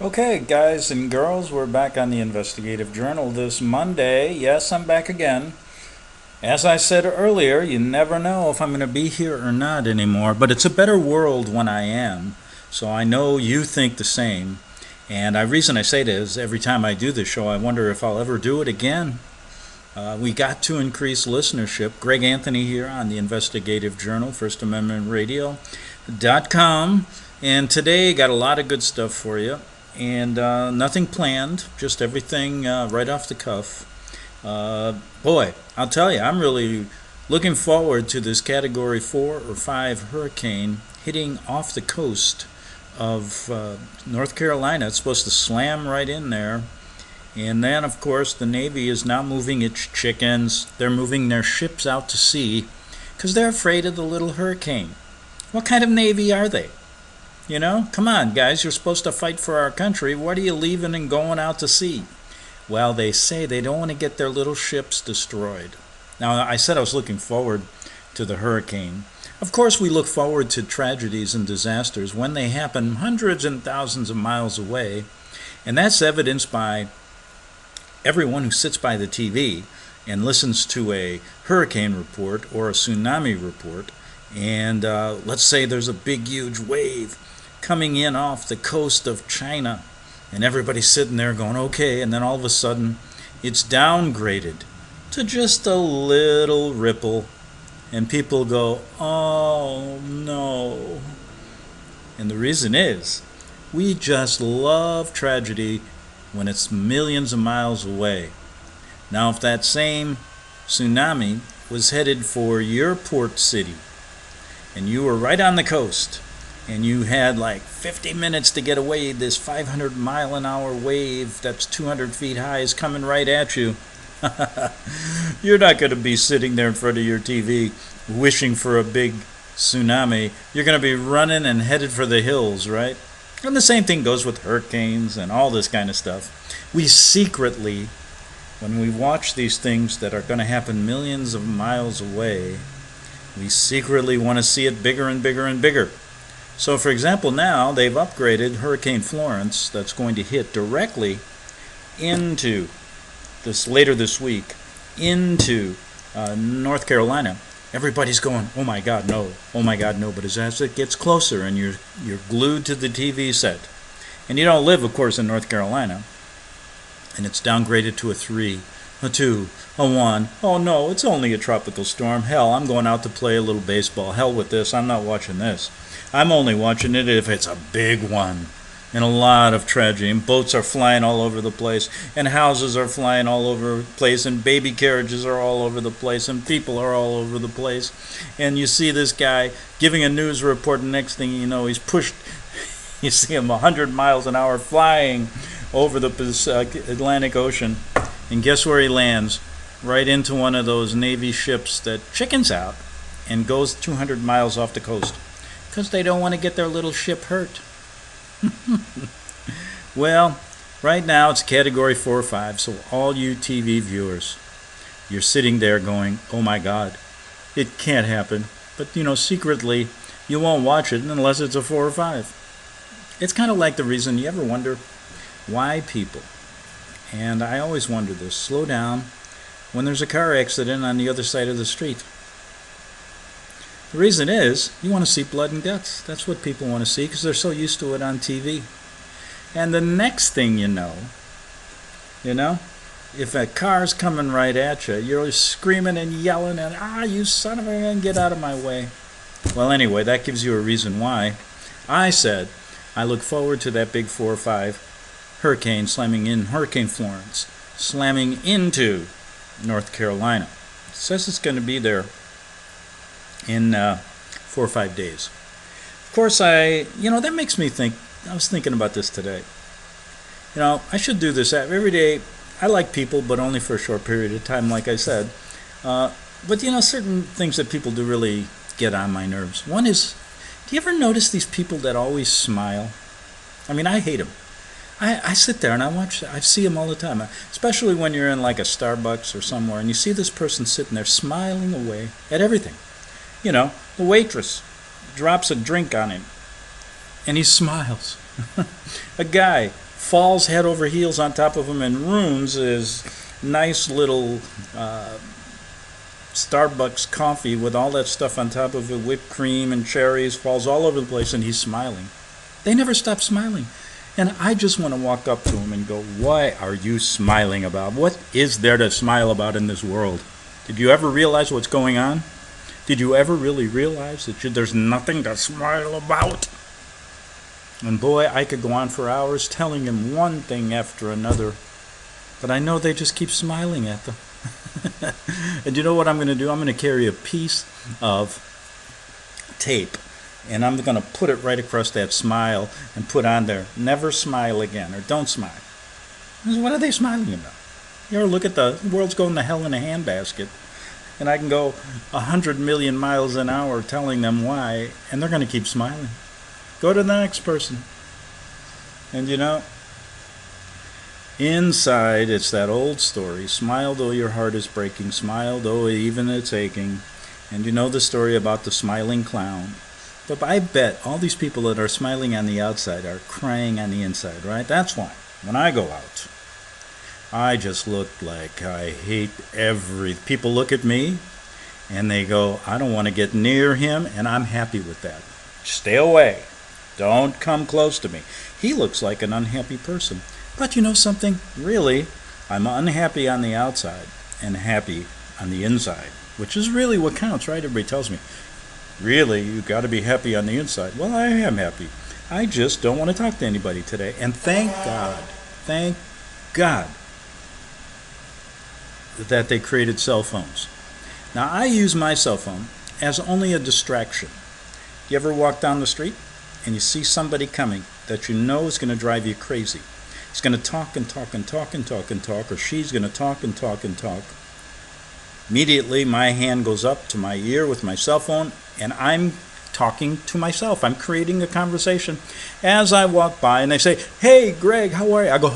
Okay, guys and girls, we're back on the Investigative Journal this Monday. Yes, I'm back again. As I said earlier, you never know if I'm going to be here or not anymore, but it's a better world when I am. So I know you think the same. And the reason I say this, every time I do this show, I wonder if I'll ever do it again. We got to increase listenership. Greg Anthony here on the Investigative Journal, First Amendment Radio.com. And today, got a lot of good stuff for you. And nothing planned, just everything right off the cuff. Boy, I'll tell you, I'm really looking forward to this Category 4 or 5 hurricane hitting off the coast of North Carolina. It's supposed to slam right in there. And then, of course, the Navy is now moving its chickens. They're moving their ships out to sea because they're afraid of the little hurricane. What kind of Navy are they? You know, come on, guys, you're supposed to fight for our country. What are you leaving and going out to sea? Well, they say they don't want to get their little ships destroyed. Now, I said I was looking forward to the hurricane. Of course, we look forward to tragedies and disasters when they happen hundreds and thousands of miles away. And that's evidenced by everyone who sits by the TV and listens to a hurricane report or a tsunami report. And let's say there's a big, huge wave coming in off the coast of China, and everybody's sitting there going, okay, and then all of a sudden it's downgraded to just a little ripple, and people go, oh no. And the reason is, we just love tragedy when it's millions of miles away. Now, if that same tsunami was headed for your port city, and you were right on the coast, and you had like 50 minutes to get away, this 500 mile an hour wave that's 200 feet high is coming right at you. You're not going to be sitting there in front of your TV wishing for a big tsunami. You're going to be running and headed for the hills, right? And the same thing goes with hurricanes and all this kind of stuff. We secretly, when we watch these things that are going to happen millions of miles away, we secretly want to see it bigger and bigger and bigger. So, for example, now they've upgraded Hurricane Florence that's going to hit directly into this later this week into North Carolina. Everybody's going, oh my God, no, oh my God, no. But as it gets closer and you're glued to the TV set, and you don't live, of course, in North Carolina, and it's downgraded to a 3, a 2, a 1. Oh no, it's only a tropical storm. Hell, I'm going out to play a little baseball. Hell with this. I'm not watching this. I'm only watching it if it's a big one. And a lot of tragedy. And boats are flying all over the place. And houses are flying all over the place. And baby carriages are all over the place. And people are all over the place. And you see this guy giving a news report. And next thing you know, he's pushed. You see him 100 miles an hour flying over the Atlantic Ocean. And guess where he lands? Right into one of those Navy ships that chickens out and goes 200 miles off the coast. Because they don't want to get their little ship hurt. Well, right now it's Category 4 or 5, so all you TV viewers, you're sitting there going, oh my God, it can't happen. But, secretly, you won't watch it unless it's a 4 or 5. It's kind of like the reason you ever wonder why people, and I always wonder this, slow down when there's a car accident on the other side of the street. The reason is, you want to see blood and guts. That's what people want to see because they're so used to it on TV. And the next thing you know, if a car's coming right at you, you're screaming and yelling and, you son of a gun, get out of my way. Well, anyway, that gives you a reason why I said I look forward to that big 4 or 5 hurricane slamming in, Hurricane Florence, slamming into North Carolina. It says it's going to be there in 4 or 5 days. Of course, that makes me think, I was thinking about this today. I should do this every day. I like people, but only for a short period of time, like I said. But, certain things that people do really get on my nerves. One is, do you ever notice these people that always smile? I mean, I hate them. I sit there and I see them all the time, especially when you're in like a Starbucks or somewhere and you see this person sitting there smiling away at everything. The waitress drops a drink on him, and he smiles. A guy falls head over heels on top of him and ruins his nice little Starbucks coffee with all that stuff on top of it, whipped cream and cherries, falls all over the place, and he's smiling. They never stop smiling. And I just want to walk up to him and go, "Why are you smiling about? What is there to smile about in this world? Did you ever realize what's going on? Did you ever really realize that there's nothing to smile about?" And boy, I could go on for hours telling him one thing after another, but I know they just keep smiling at them. And you know what I'm going to do? I'm going to carry a piece of tape, and I'm going to put it right across that smile and put on there, "Never smile again," or "Don't smile." What are they smiling about? You ever look at the world's going to hell in a handbasket, and I can go 100 million miles an hour telling them why, and they're going to keep smiling. Go to the next person. And you know, inside, it's that old story. Smile though your heart is breaking. Smile though even it's aching. And you know the story about the smiling clown. But I bet all these people that are smiling on the outside are crying on the inside, right? That's why when I go out, I just look like I hate people look at me and they go, "I don't want to get near him," and I'm happy with that. Stay away. Don't come close to me. He looks like an unhappy person. But you know something? Really, I'm unhappy on the outside and happy on the inside, which is really what counts, right? Everybody tells me, "Really, you got to be happy on the inside." Well, I am happy. I just don't want to talk to anybody today. And thank God that they created cell phones. Now, I use my cell phone as only a distraction. You ever walk down the street and you see somebody coming that you know is going to drive you crazy? He's going to talk and talk and talk and talk and talk, or she's going to talk and talk and talk. Immediately, my hand goes up to my ear with my cell phone, and I'm talking to myself. I'm creating a conversation as I walk by, and they say, "Hey, Greg, how are you?" I go,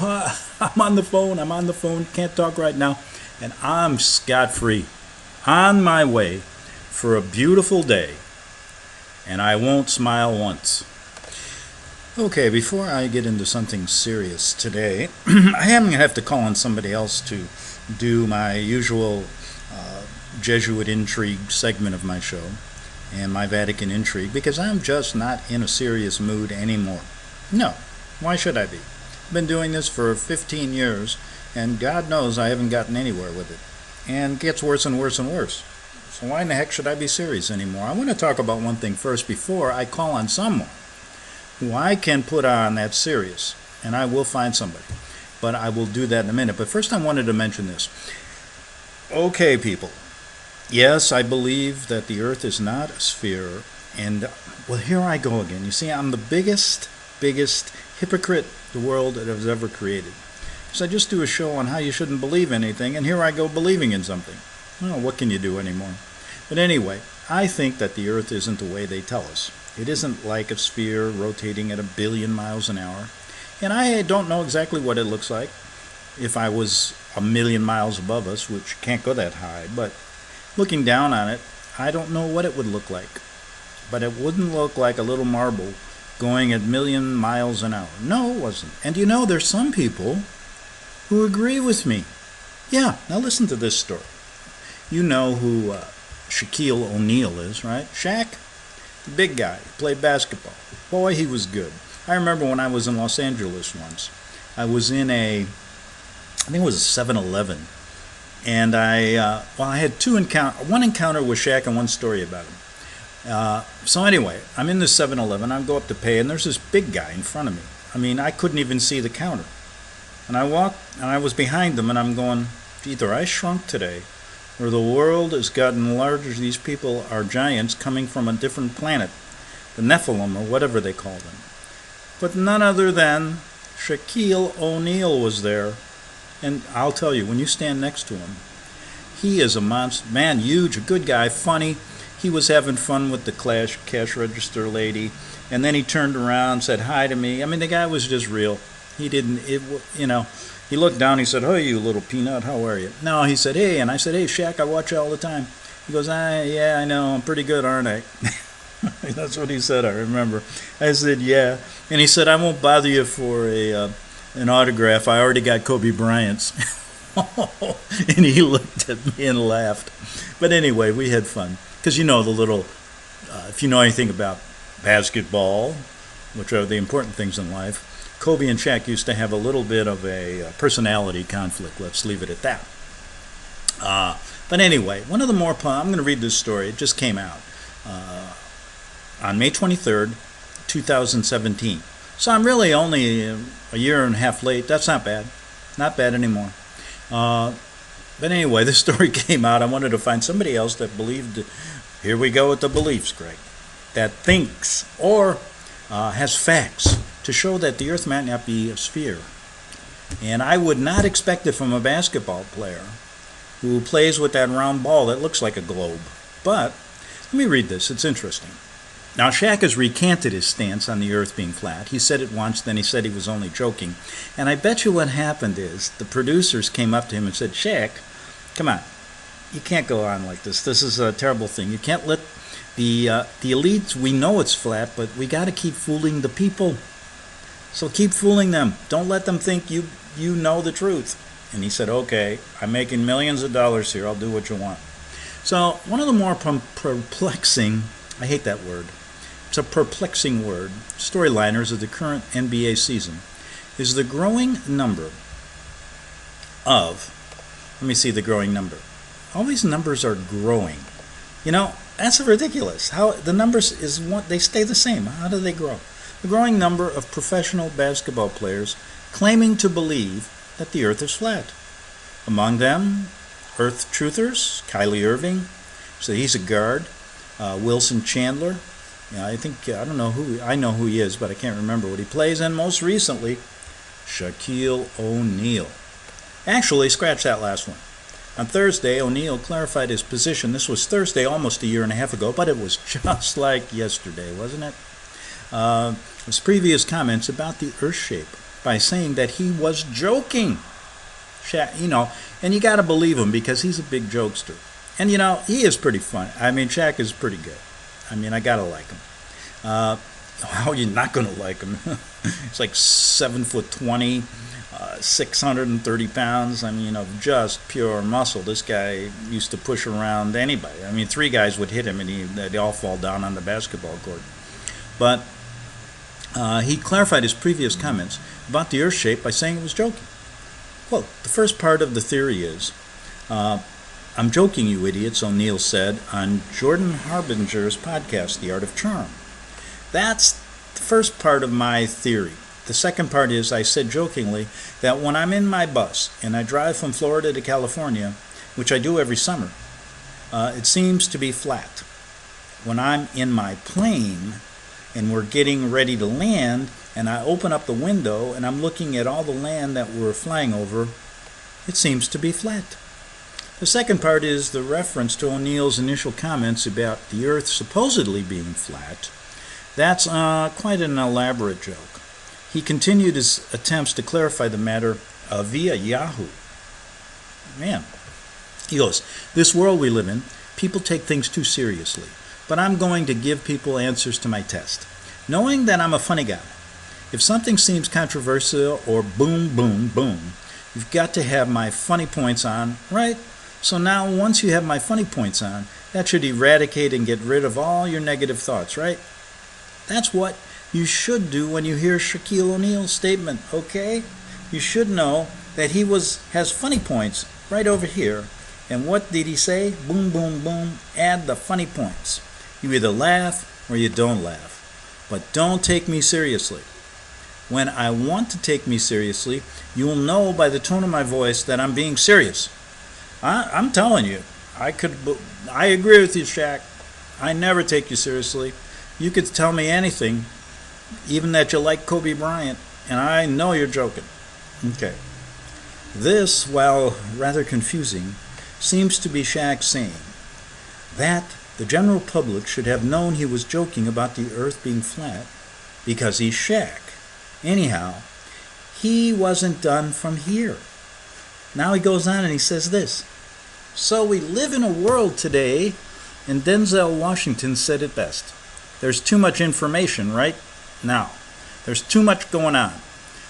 I'm on the phone, can't talk right now. And I'm scot-free, on my way for a beautiful day, and I won't smile once. Okay, before I get into something serious today, I am going to have to call on somebody else to do my usual Jesuit intrigue segment of my show and my Vatican intrigue, because I'm just not in a serious mood anymore. No, why should I be? I've been doing this for 15 years, and God knows I haven't gotten anywhere with it. And it gets worse and worse and worse. So why in the heck should I be serious anymore? I want to talk about one thing first before I call on someone who I can put on that's serious, and I will find somebody. But I will do that in a minute. But first I wanted to mention this. Okay, people. Yes, I believe that the earth is not a sphere, and, well, here I go again. You see, I'm the biggest hypocrite the world has ever created. So I just do a show on how you shouldn't believe anything, and here I go believing in something. Well, what can you do anymore? But anyway, I think that the earth isn't the way they tell us. It isn't like a sphere rotating at 1 billion miles an hour. And I don't know exactly what it looks like if I was 1 million miles above us, which can't go that high. But looking down on it, I don't know what it would look like. But it wouldn't look like a little marble going at 1 million miles an hour. No, it wasn't. And you know, there's some people who agree with me. Yeah, now listen to this story. You know who Shaquille O'Neal is, right? Shaq, the big guy, played basketball. Boy, he was good. I remember when I was in Los Angeles once. I was in I think it was a 7-Eleven. And I had one encounter with Shaq and one story about him. So anyway, I'm in the 7-Eleven. I go up to pay, and there's this big guy in front of me. I mean, I couldn't even see the counter. And I walked, and I was behind them, and I'm going, either I shrunk today, or the world has gotten larger. These people are giants coming from a different planet, the Nephilim, or whatever they call them. But none other than Shaquille O'Neal was there. And I'll tell you, when you stand next to him, he is a monster. Man, huge, a good guy, funny. He was having fun with the cash register lady. And then he turned around and said hi to me. I mean, the guy was just real. He didn't, he looked down, he said, "Oh, you little peanut, how are you?" No, he said, "Hey," and I said, "Hey, Shaq, I watch you all the time." He goes, "Yeah, I know, I'm pretty good, aren't I?" That's what he said, I remember. I said, "Yeah." And he said, "I won't bother you for a an autograph. I already got Kobe Bryant's. And he looked at me and laughed. But anyway, we had fun. Because you know the little, if you know anything about basketball, which are the important things in life, Kobe and Shaq used to have a little bit of a personality conflict. Let's leave it at that. But anyway, one of the more I'm going to read this story. It just came out on May 23rd, 2017. So I'm really only a year and a half late. That's not bad. Not bad anymore. But anyway, this story came out. I wanted to find somebody else that believed, here we go with the beliefs, Greg, that thinks or has facts to show that the earth might not be a sphere. And I would not expect it from a basketball player who plays with that round ball that looks like a globe. But let me read this. It's interesting. Now, Shaq has recanted his stance on the earth being flat. He said it once, then he said he was only joking. And I bet you what happened is the producers came up to him and said, Shaq, come on, you can't go on like this. This is a terrible thing. You can't let the elites, we know it's flat, but we got to keep fooling the people. So keep fooling them. Don't let them think you know the truth. And he said, okay, I'm making millions of dollars here. I'll do what you want. So one of the more perplexing, I hate that word, it's a perplexing word, storyliners of the current NBA season is the growing number of, let me see the growing number. All these numbers are growing. You know, that's ridiculous. How the numbers is what they stay the same. How do they grow? The growing number of professional basketball players claiming to believe that the earth is flat. Among them, Earth Truthers, Kylie Irving, so he's a guard, Wilson Chandler, I don't know who, I know who he is, but I can't remember what he plays, and most recently, Shaquille O'Neal. Actually, scratch that last one. On Thursday, O'Neal clarified his position. This was Thursday, almost a year and a half ago, but it was just like yesterday, wasn't it? His previous comments about the Earth shape by saying that he was joking. Shaq, and you got to believe him because he's a big jokester. And, he is pretty fun. I mean, Shaq is pretty good. I mean, I got to like him. How are you not going to like him? He's like 7'20", 630 pounds. I mean, of just pure muscle. This guy used to push around anybody. I mean, 3 guys would hit him and they'd all fall down on the basketball court. But he clarified his previous comments about the Earth shape by saying it was joking. Quote, the first part of the theory is, I'm joking, you idiots, O'Neal said on Jordan Harbinger's podcast, The Art of Charm. That's the first part of my theory. The second part is I said jokingly that when I'm in my bus and I drive from Florida to California, which I do every summer, it seems to be flat. When I'm in my plane and we're getting ready to land and I open up the window and I'm looking at all the land that we're flying over, it seems to be flat. The second part is the reference to O'Neal's initial comments about the Earth supposedly being flat. That's quite an elaborate joke. He continued his attempts to clarify the matter via Yahoo. Man, he goes, this world we live in, people take things too seriously, but I'm going to give people answers to my test. Knowing that I'm a funny guy, if something seems controversial or boom, boom, boom, you've got to have my funny points on, right? So now once you have my funny points on, that should eradicate and get rid of all your negative thoughts, right? That's what you should do when you hear Shaquille O'Neal's statement, okay? You should know that he has funny points right over here. And what did he say? Boom, boom, boom, add the funny points. You either laugh or you don't laugh. But don't take me seriously. When I want to take me seriously, you'll know by the tone of my voice that I'm being serious. I'm telling you, I agree with you, Shaq. I never take you seriously. You could tell me anything, even that you like Kobe Bryant, and I know you're joking. Okay. This, while rather confusing, seems to be Shaq saying that the general public should have known he was joking about the earth being flat because he's Shaq. Anyhow, he wasn't done from here. Now he goes on and he says this. So we live in a world today, and Denzel Washington said it best. There's too much information right now. There's too much going on.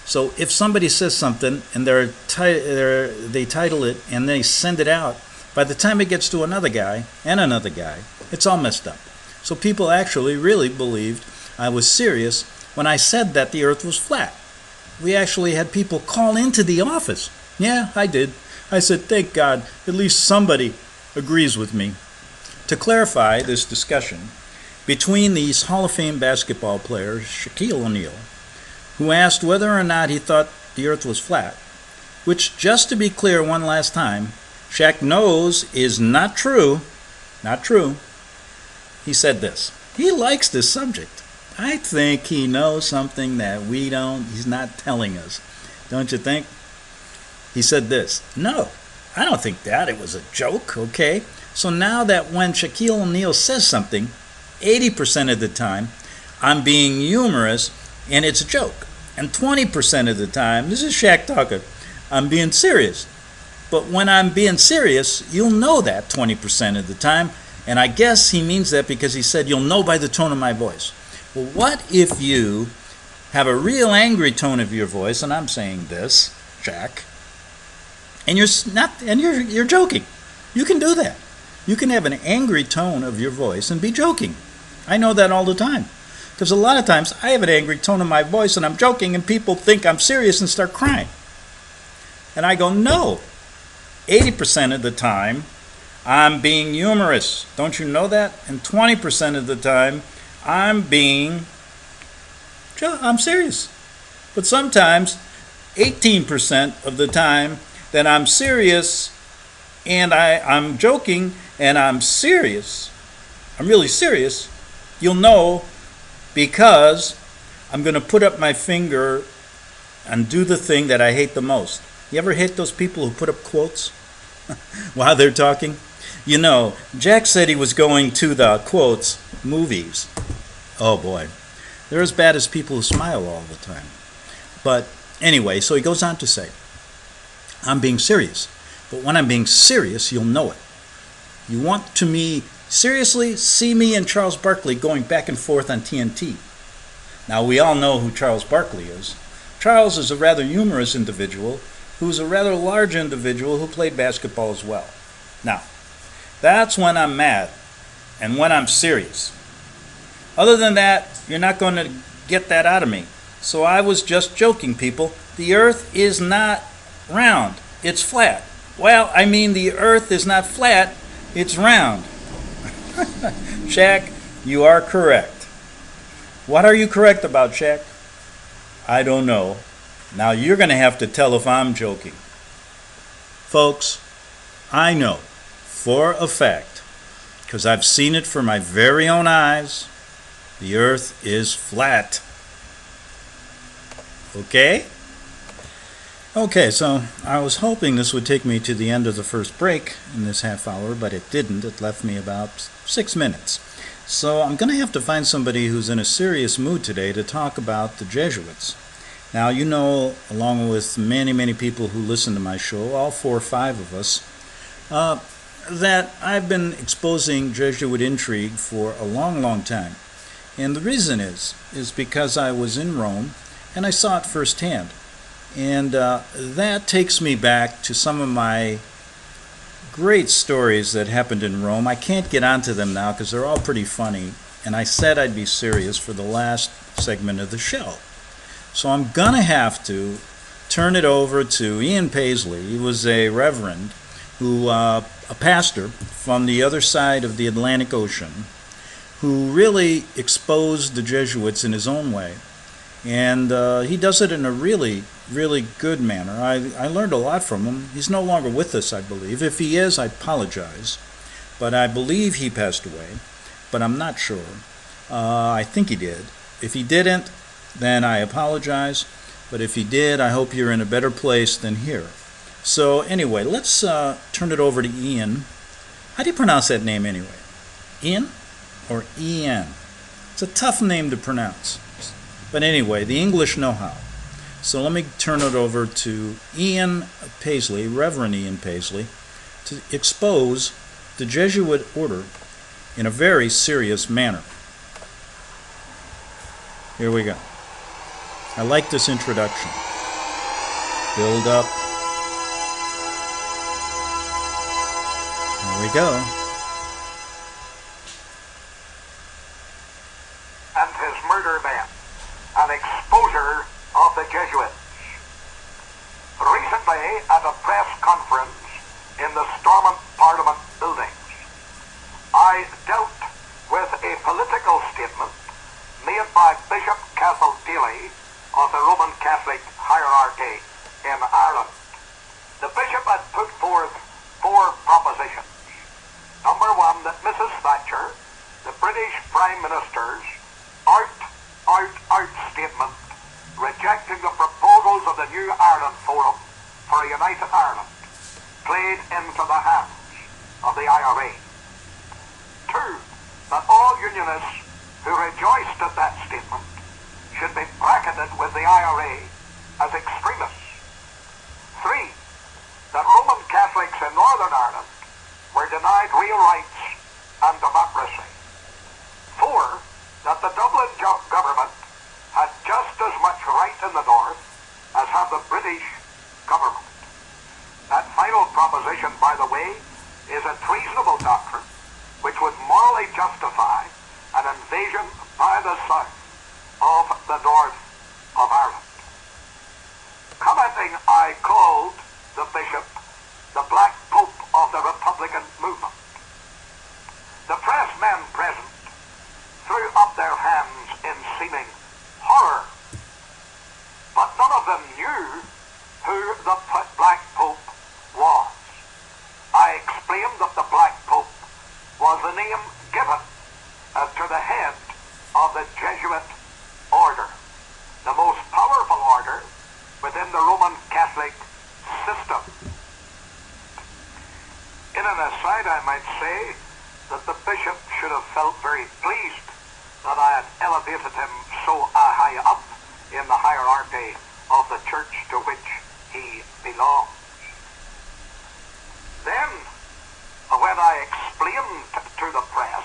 So if somebody says something and they title it and they send it out, by the time it gets to another guy and another guy, it's all messed up. So people actually really believed I was serious when I said that the earth was flat. We actually had people call into the office. Yeah, I did. I said, thank God, at least somebody agrees with me. To clarify this discussion between these Hall of Fame basketball players, Shaquille O'Neal, who asked whether or not he thought the earth was flat, which, just to be clear one last time, Shaq knows is not true. Not true. He said this. He likes this subject. I think he knows something that we don't. He's not telling us. Don't you think? He said this. No, I don't think that. It was a joke, okay? So now that when Shaquille O'Neal says something, 80% of the time, I'm being humorous and it's a joke. And 20% of the time, this is Shaq talking, I'm being serious. But when I'm being serious, you'll know that 20% of the time. And I guess he means that because he said you'll know by the tone of my voice. Well, what if you have a real angry tone of your voice, and I'm saying this, Shaq, and you're joking? You can do that. You can have an angry tone of your voice and be joking. I know that all the time. Because a lot of times I have an angry tone of my voice and I'm joking and people think I'm serious and start crying. And I go, no. 80% of the time I'm being humorous. Don't you know that? And 20% of the time I'm serious. But sometimes 18% of the time that I'm serious and I'm joking and I'm serious, I'm really serious, you'll know because I'm going to put up my finger and do the thing that I hate the most. You ever hate those people who put up quotes while they're talking? You know, Jack said he was going to the, quotes, movies. Oh boy. They're as bad as people who smile all the time. But anyway, so he goes on to say, I'm being serious. But when I'm being serious, you'll know it. You want to me seriously see me and Charles Barkley going back and forth on TNT. Now we all know who Charles Barkley is. Charles is a rather humorous individual who's a rather large individual who played basketball as well. Now, that's when I'm mad and when I'm serious. Other than that, you're not going to get that out of me. So I was just joking, people. The earth is not round. It's flat. Well, I mean the earth is not flat. It's round. Shaq, you are correct. What are you correct about, Shaq? I don't know. Now you're going to have to tell if I'm joking. Folks, I know for a fact, because I've seen it for my very own eyes, the earth is flat. Okay? Okay, so I was hoping this would take me to the end of the first break in this half hour, but it didn't. It left me about 6 minutes. So I'm going to have to find somebody who's in a serious mood today to talk about the Jesuits. Now, you know, along with many, many people who listen to my show, all 4 or 5 of us, that I've been exposing Jesuit intrigue for a long, long time. And the reason is because I was in Rome and I saw it firsthand. And that takes me back to some of my great stories that happened in Rome. I can't get onto them now because they're all pretty funny. And I said I'd be serious for the last segment of the show. So I'm going to have to turn it over to Ian Paisley. He was a reverend, a pastor from the other side of the Atlantic Ocean, who really exposed the Jesuits in his own way. And he does it in a really, really good manner. I learned a lot from him. He's no longer with us, I believe. If he is, I apologize. But I believe he passed away, but I'm not sure. I think he did. If he didn't, then I apologize. But if he did, I hope you're in a better place than here. So anyway, let's turn it over to Ian. How do you pronounce that name anyway? Ian or Ian? It's a tough name to pronounce. But anyway, the English know how. So let me turn it over to Ian Paisley, Reverend Ian Paisley, to expose the Jesuit order in a very serious manner. Here we go. I like this introduction. Build up. Here we go. And his murder men, an exposure of the Jesuits. Recently, at a press conference in the Stormont Parliament buildings, I dealt with a political statement made by Bishop Castle Daly of the Roman Catholic hierarchy in Ireland. The bishop had put forth 4 propositions. Number 1, that Mrs. Thatcher, the British Prime Minister's out statement rejecting the proposals of the New Ireland Forum for a United Ireland played into the hands of the IRA. 2, that all Unionists who rejoiced at that statement should be bracketed with the IRA as extremists. 3, that Roman Catholics in Northern Ireland were denied real rights and democracy. 4, that the Dublin government had just as much right in the North as had the British government. That final proposition, by the way, is a treasonable doctrine which would morally justify an invasion by the South of the North of Ireland. Commenting, I called the bishop the Black Pope of the Republican movement. The pressmen present threw up their hands in seeming horror, but none of them knew who the Black Pope was. I explained that the Black Pope was the name given to the head of the Jesuit order, the most powerful order within the Roman Catholic system. In an aside, I might say that the bishop should have felt very pleased that I had elevated him so high up in the hierarchy of the church to which he belongs. Then, when I explained to the press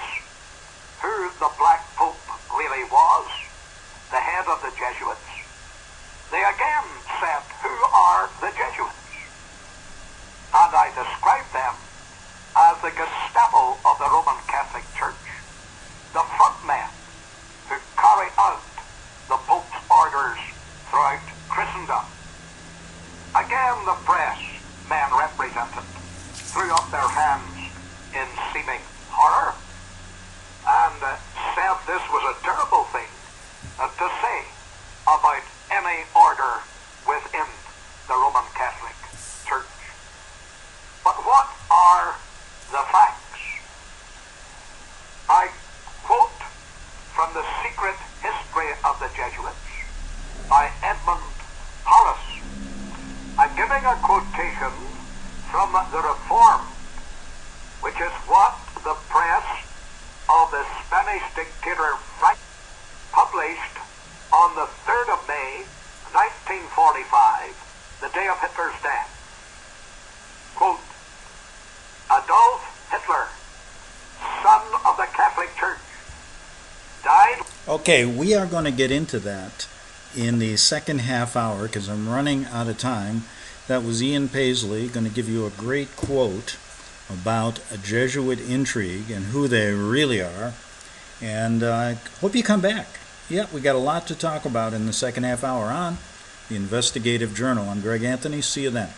who the Black Pope really was, the head of the Jesuits, they again said, "Who are the Jesuits?" And I described them as the Gestapo of the Roman Catholic Church, the front men who carry out the Pope's orders throughout Christendom. Again, the press men represented threw up their hands in seeming horror and said this was a terrible thing to say about any order within the Roman Catholic Church. But what are the facts? I quote from The Secret History of the Jesuits by Edmund Hollis. I'm giving a quotation from the Reform, which is what the press of the Spanish dictator Franco published on the 3rd of May, 1945, the day of Hitler's death. Quote, Adolf Hitler, son of the Catholic Church, died... Okay, we are going to get into that in the second half hour because I'm running out of time. That was Ian Paisley going to give you a great quote about a Jesuit intrigue and who they really are. And I hope you come back. Yeah, we got a lot to talk about in the second half hour on the Investigative Journal. I'm Greg Anthony. See you then.